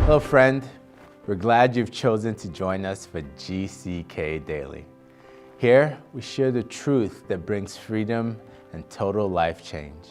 Hello friend, we're glad you've chosen to join us for GCK Daily. Here, we share the truth that brings freedom and total life change.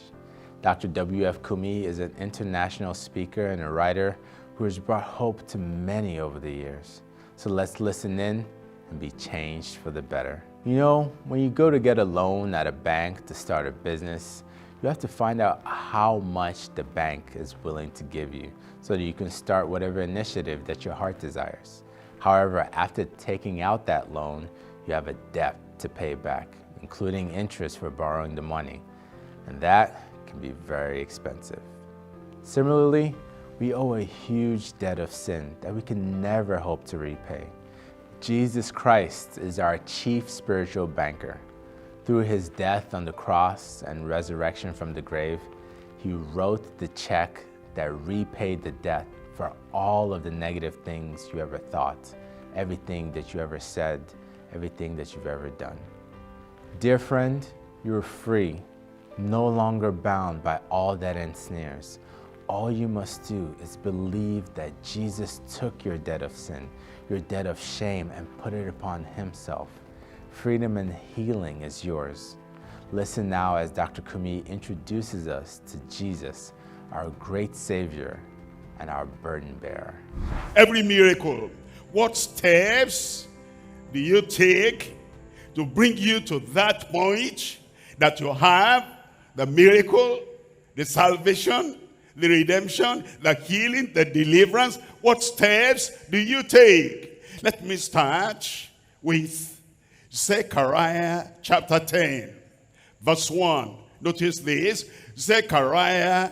Dr. W F Kumuyi is an international speaker and a writer who has brought hope to many over the years. So let's listen in and be changed for the better. You know, when you go to get a loan at a bank to start a business, you have to find out how much the bank is willing to give you so that you can start whatever initiative that your heart desires. However, after taking out that loan, you have a debt to pay back, including interest for borrowing the money, and that can be very expensive. Similarly, we owe a huge debt of sin that we can never hope to repay. Jesus Christ is our chief spiritual banker. Through his death on the cross and resurrection from the grave, he wrote the check that repaid the debt for all of the negative things you ever thought, everything that you ever said, everything that you've ever done. Dear friend, you're free, no longer bound by all that ensnares. All you must do is believe that Jesus took your debt of sin, your debt of shame, and put it upon himself. Freedom and healing is yours. Listen now as Dr. Kumuyi introduces us to Jesus, our great Savior and our burden bearer. Every miracle, what steps do you take to bring you to that point that you have the miracle, the salvation, the redemption, the healing, the deliverance? What steps do you take? Let me start with Zechariah chapter 10, verse 1. Notice this, Zechariah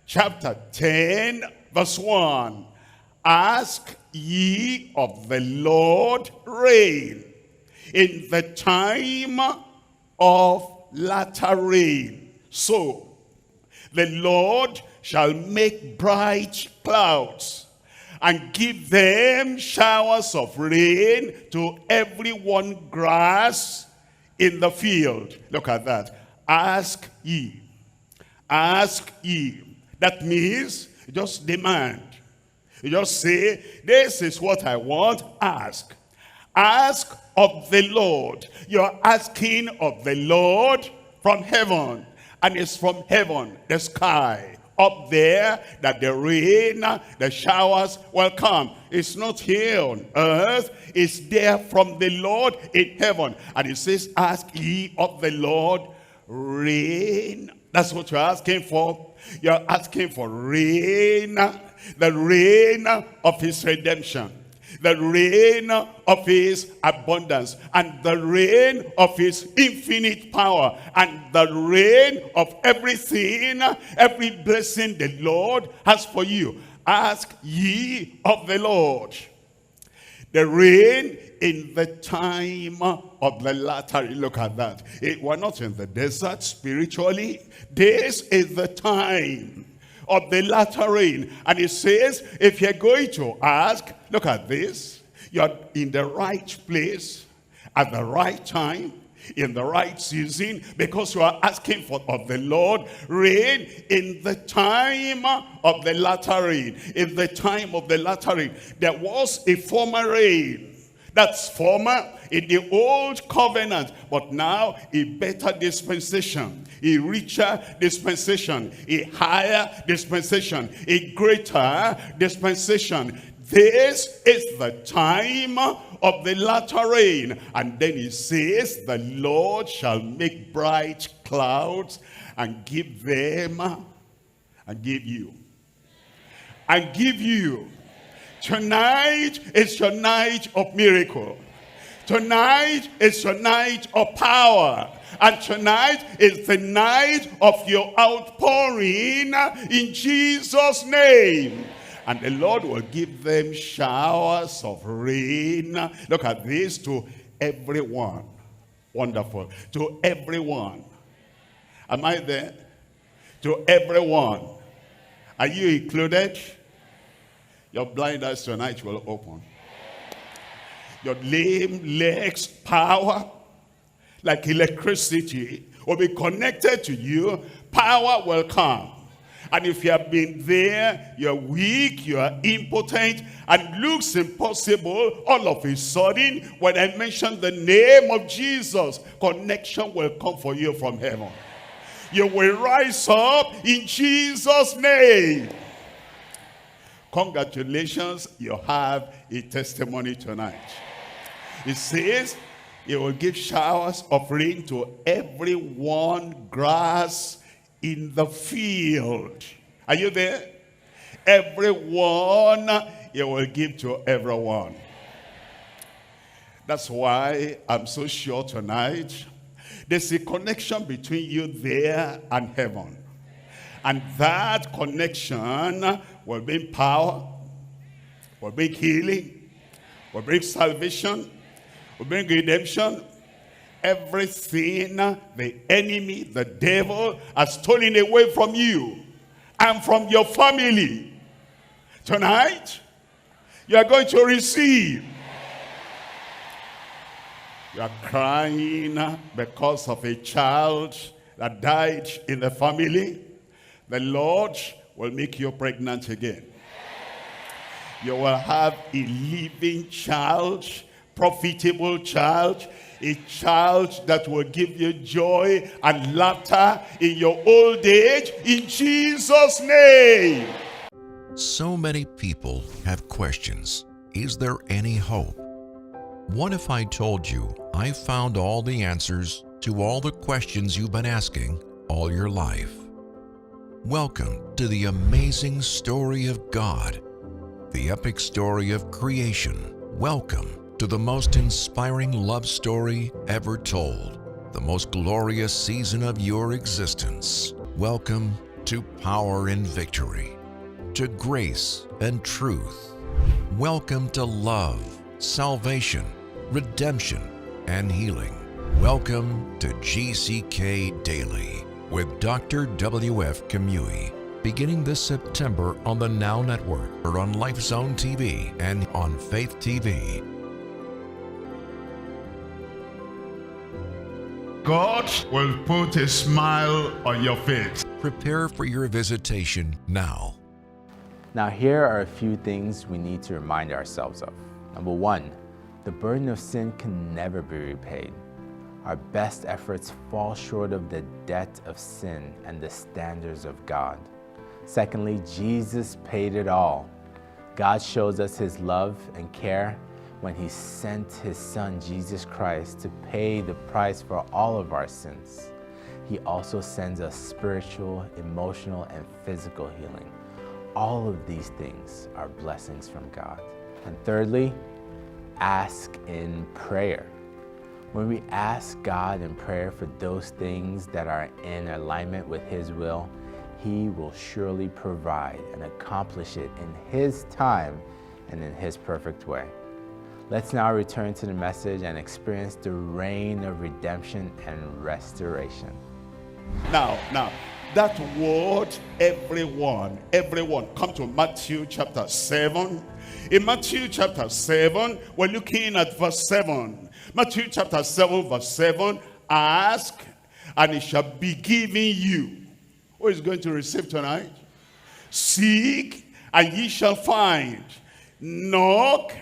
chapter 10, verse 1. Ask ye of the Lord rain in the time of latter rain. So the Lord shall make bright clouds and give them showers of rain to every one grass in the field. Look at that. Ask ye. Ask ye. That means just demand. You just say, this is what I want. Ask. Ask of the Lord. You're asking of the Lord from heaven. And it's from heaven, the sky, up there, that the rain, the showers will come. It's not here on earth. It's there from the Lord in heaven. And it says, ask ye of the Lord rain. That's what you're asking for. You're asking for rain, the rain of his redemption, the rain of his abundance, and the rain of his infinite power, and the rain of everything, every blessing the Lord has for you. Ask ye of the Lord. The rain in the time of the latter. Look at that. We're not in the desert spiritually. This is the time of the latter rain. And it says, if you're going to ask, look at this. You're in the right place at the right time, in the right season, because you are asking for of the Lord rain in the time of the latter rain. In the time of the latter rain, there was a former rain. That's former in the old covenant, but now a better dispensation, a richer dispensation, a higher dispensation, a greater dispensation. This is the time of the latter rain. And then he says, the Lord shall make bright clouds and give them, and give you. And give you. Tonight is your night of miracle. Tonight is your night of power. And tonight is the night of your outpouring in Jesus' name. And the Lord will give them showers of rain. Look at this, to everyone. Wonderful. To everyone. Am I there? To everyone. Are you included? Your blind eyes tonight will open. Your lame legs, power, like electricity, will be connected to you. Power will come. And if you have been there, you're weak, you are impotent, and looks impossible, all of a sudden, when I mention the name of Jesus, connection will come for you from heaven. You will rise up in Jesus' name. Congratulations, you have a testimony tonight. It says, he will give showers of rain to everyone grass in the field. Are you there? Everyone, he will give to everyone. That's why I'm so sure tonight, there's a connection between you there and heaven. And that connection will bring power, will bring healing, will bring salvation, will bring redemption. Everything the enemy, the devil, has stolen away from you and from your family, tonight, you are going to receive. You are crying because of a child that died in the family. The Lord will make you pregnant again. You will have a living child, profitable child, a child that will give you joy and laughter in your old age, in Jesus' name. So many people have questions. Is there any hope? What if I told you I found all the answers to all the questions you've been asking all your life? Welcome to the amazing story of God, the epic story of creation. Welcome to the most inspiring love story ever told, the most glorious season of your existence. Welcome to power and victory, to grace and truth. Welcome to love, salvation, redemption, and healing. Welcome to GCK Daily with Dr. W F Kumuyi, beginning this September on the Now Network or on LifeZone TV and on Faith TV. God will put a smile on your face. Prepare for your visitation now. Now, here are a few things we need to remind ourselves of. Number one, the burden of sin can never be repaid. Our best efforts fall short of the debt of sin and the standards of God. Secondly, Jesus paid it all. God shows us his love and care when he sent his son, Jesus Christ, to pay the price for all of our sins. He also sends us spiritual, emotional, and physical healing. All of these things are blessings from God. And thirdly, ask in prayer. When we ask God in prayer for those things that are in alignment with his will, he will surely provide and accomplish it in his time and in his perfect way. Let's now return to the message and experience the reign of redemption and restoration. Now, that word, everyone, come to Matthew chapter 7. In Matthew chapter 7, we're looking at verse 7. Matthew chapter 7, verse 7, ask, and it shall be given you. Who is going to receive tonight? Seek, and ye shall find. Knock,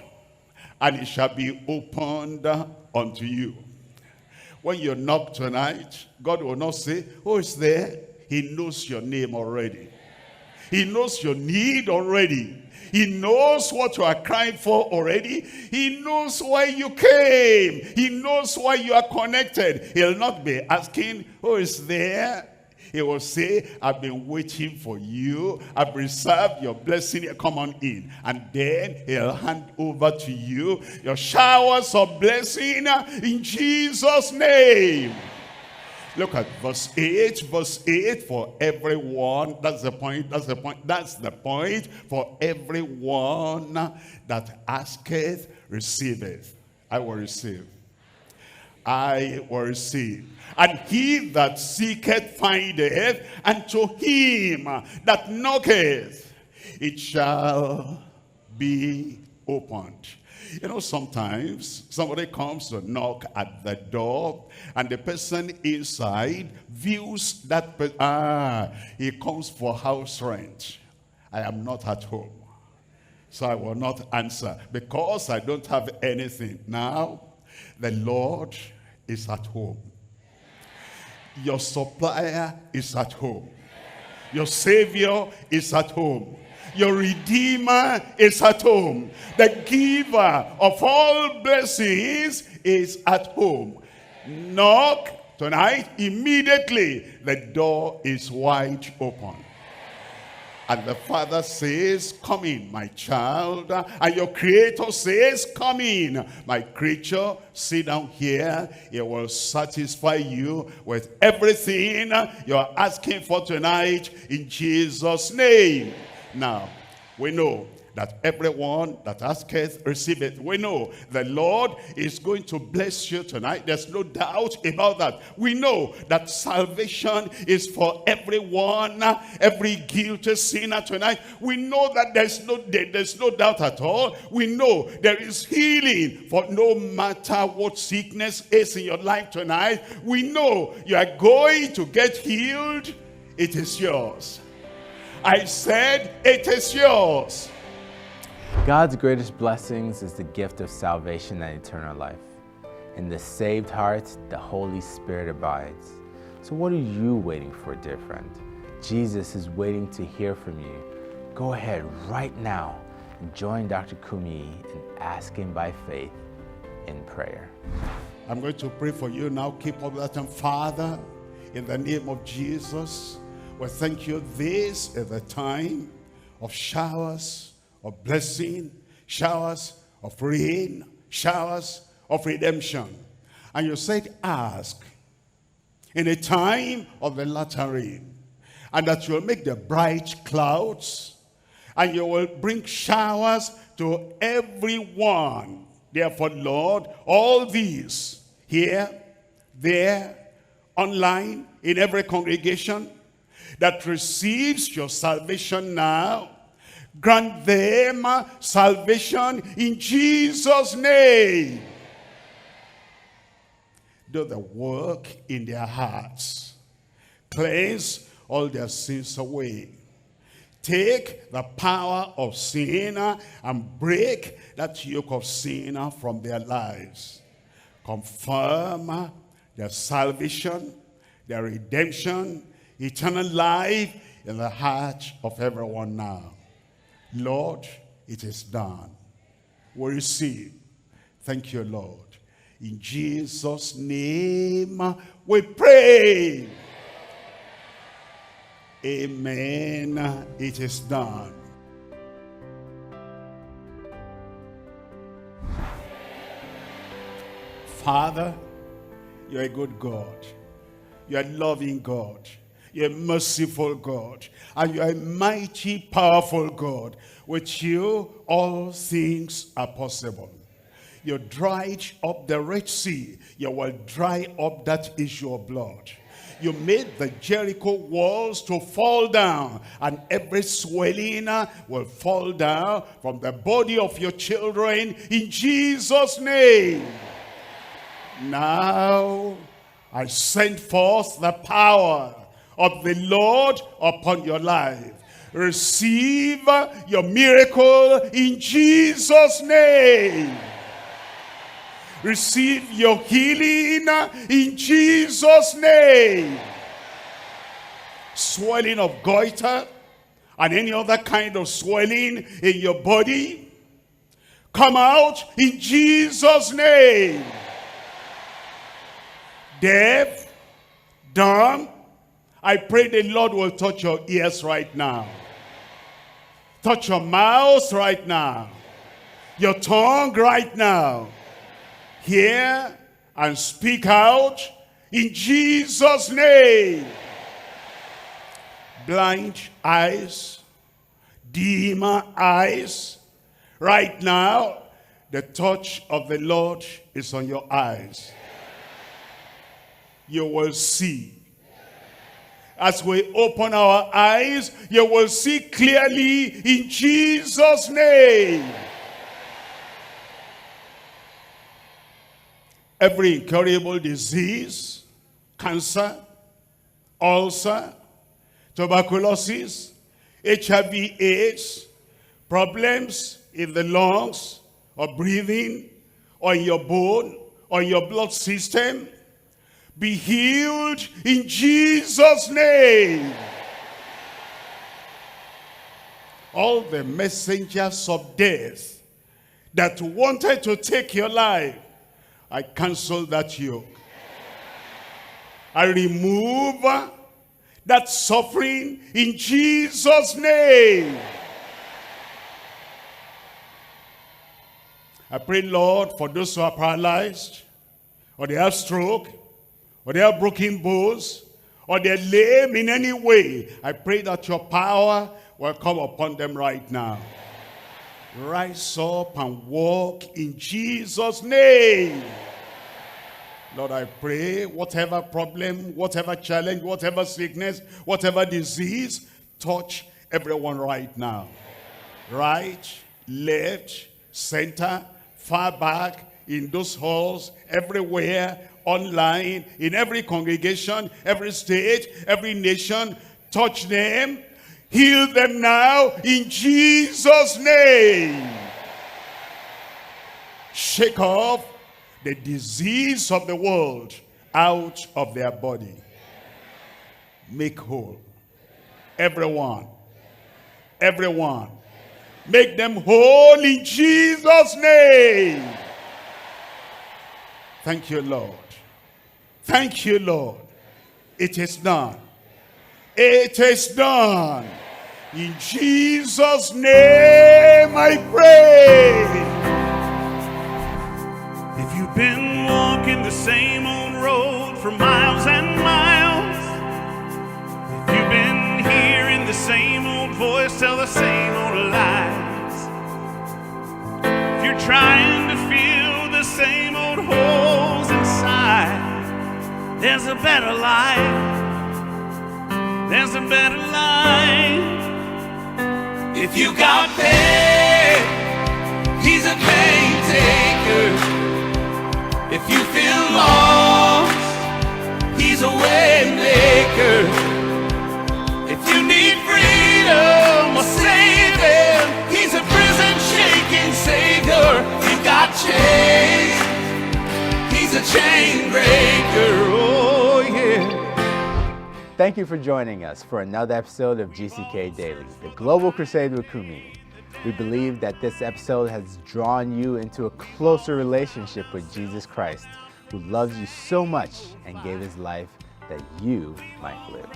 and it shall be opened unto you. When you knock tonight, God will not say, who is there? He knows your name already. He knows your need already. He knows what you are crying for already. He knows why you came. He knows why you are connected. He'll not be asking, who is there? He will say, I've been waiting for you. I've reserved your blessing. Come on in. And then he'll hand over to you your showers of blessing in Jesus' name. Look at verse 8. Verse 8, for everyone. That's the point. That's the point. That's the point. For everyone that asketh, receiveth. I will receive. I will receive. And he that seeketh findeth, and to him that knocketh it shall be opened. You know, sometimes somebody comes to knock at the door and the person inside views that he comes for house rent. I am not at home, so I will not answer because I don't have anything. Now, the Lord is at home. Your supplier is at home. Your Savior is at home. Your Redeemer is at home. The giver of all blessings is at home. Knock tonight, immediately the door is wide open. And the Father says, come in, my child. And your Creator says, come in, my creature. Sit down here. It will satisfy you with everything you're asking for tonight in Jesus' name. Now, we know that everyone that asketh, receiveth. We know the Lord is going to bless you tonight. There's no doubt about that. We know that salvation is for everyone, every guilty sinner tonight. We know that there's no doubt at all. We know there is healing for no matter what sickness is in your life tonight. We know you are going to get healed. It is yours. I said it is yours. God's greatest blessings is the gift of salvation and eternal life. In the saved heart, the Holy Spirit abides. So what are you waiting for, dear friend? Jesus is waiting to hear from you. Go ahead right now and join Dr. Kumuyi and ask him by faith in prayer. I'm going to pray for you now. Keep up that time. Father, in the name of Jesus, we thank you. This is the time of showers of blessing, showers of rain, showers of redemption. And you said, ask in a time of the latter rain, and that you will make the bright clouds, and you will bring showers to everyone. Therefore, Lord, all these here, there, online, in every congregation that receives your salvation now, grant them salvation in Jesus' name. Do the work in their hearts. Cleanse all their sins away. Take the power of sin and break that yoke of sin from their lives. Confirm their salvation, their redemption, eternal life in the heart of everyone now. Lord, it is done. We receive. Thank you, Lord. In Jesus' name we pray. Amen. It is done. Father, you're a good God. You're a loving God. You're a merciful God, and you're a mighty, powerful God. With you, all things are possible. You dried up the Red Sea. You will dry up that issue of blood. You made the Jericho walls to fall down, and every swelling will fall down from the body of your children in Jesus' name. Now, I send forth the power of the Lord upon your life. Receive your miracle in Jesus' name. Receive your healing in Jesus' name. Swelling of goiter and any other kind of swelling in your body, come out in Jesus' name. Deaf, dumb, I pray the Lord will touch your ears right now. Touch your mouth right now. Your tongue right now. Hear and speak out in Jesus' name. Blind eyes, dim eyes, right now, the touch of the Lord is on your eyes. You will see. As we open our eyes, you will see clearly in Jesus' name. every incurable disease, cancer, ulcer, tuberculosis, HIV/AIDS, problems in the lungs, or breathing, or in your bone, or in your blood system, be healed in Jesus' name. All the messengers of death that wanted to take your life, I cancel that yoke. I remove that suffering in Jesus' name. I pray, Lord, for those who are paralyzed, or they have stroke, or they have broken bones, or they're lame in any way. I pray that your power will come upon them right now. Rise up and walk in Jesus' name. Lord, I pray whatever problem, whatever challenge, whatever sickness, whatever disease, touch everyone right now. Right, left, center, far back, in those halls, everywhere, online, in every congregation, every state, every nation. Touch them, heal them now in Jesus' name. Shake off the disease of the world out of their body. Make whole everyone. Make them whole in Jesus' name. Thank you, Lord. Thank you, Lord. It is done. It is done. In Jesus' name I pray. If you've been walking the same old road for miles and miles, if you've been hearing the same old voice tell the same old lies, if you're trying to fill the same old holes inside, there's a better life. There's a better life. If you got pain, he's a pain taker. If you feel lost, he's a way maker. If you need freedom or saving, he's a prison shaking savior. If you got chains, he's a chain breaker. Oh yeah. Thank you for joining us for another episode of GCK Daily, the Global Crusade with Kumuyi. We believe that this episode has drawn you into a closer relationship with Jesus Christ, who loves you so much and gave his life that you might live.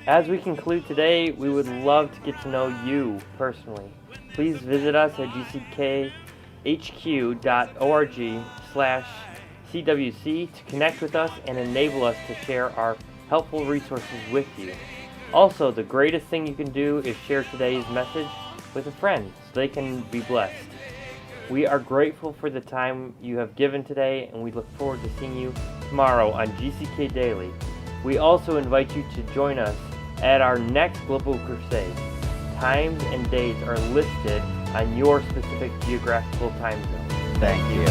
As we conclude today, we would love to get to know you personally. Please visit us at gckhq.org/CWC to connect with us and enable us to share our helpful resources with you. Also, the greatest thing you can do is share today's message with a friend so they can be blessed. We are grateful for the time you have given today, and we look forward to seeing you tomorrow on GCK Daily. We also invite you to join us at our next Global Crusade. Times and dates are listed on your specific geographical time zone. Thank you.